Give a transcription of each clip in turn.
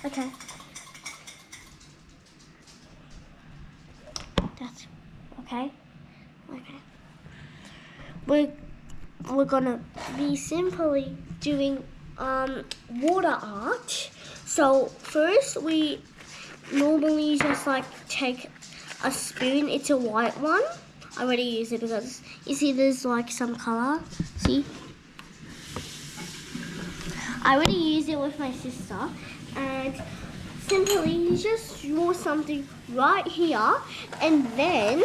Okay. That's okay. Okay. We're gonna be simply doing water art. So first we normally just like take a spoon. It's a white one. I already use it because you see there's like some color. See? I already used it with my sister, and simply you just draw something right here, and then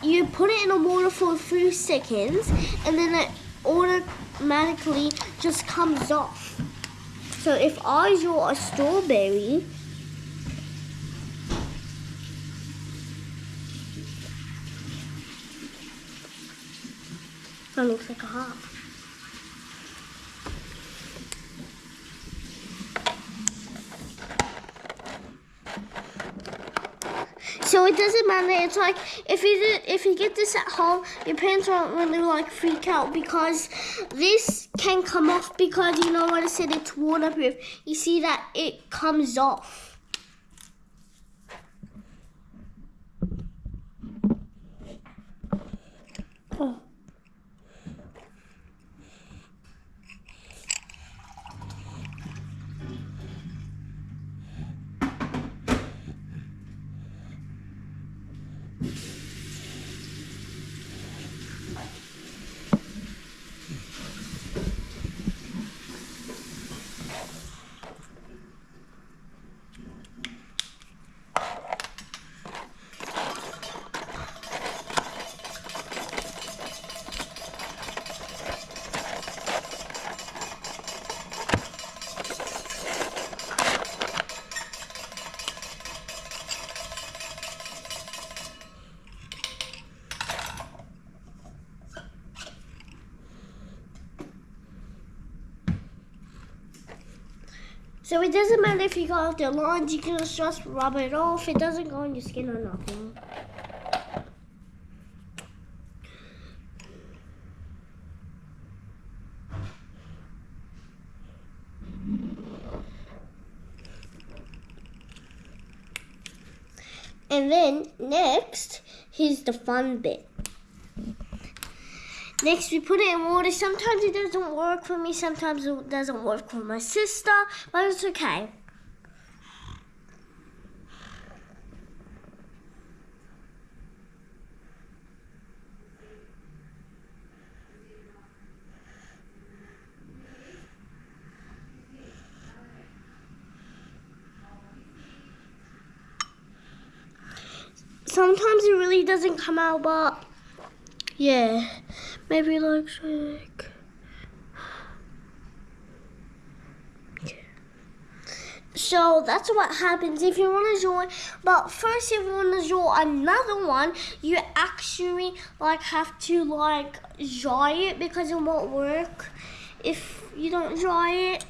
you put it in the water for a few seconds, and then it automatically just comes off. So if I draw a strawberry, that looks like a heart. So it doesn't matter. It's like if you get this at home, your parents won't really like freak out because this can come off because you know what I said, it's waterproof. You see that it comes off. Oh. So it doesn't matter if you go off the lines, you can just rub it off. It doesn't go on your skin or nothing. And then next, here's the fun bit. Next, we put it in water. Sometimes it doesn't work for me. Sometimes it doesn't work for my sister. But it's okay. Sometimes it really doesn't come out, but yeah, maybe it looks like. So that's what happens if you want to draw. But first, if you want to draw another one, you actually like have to like dry it because it won't work if you don't dry it.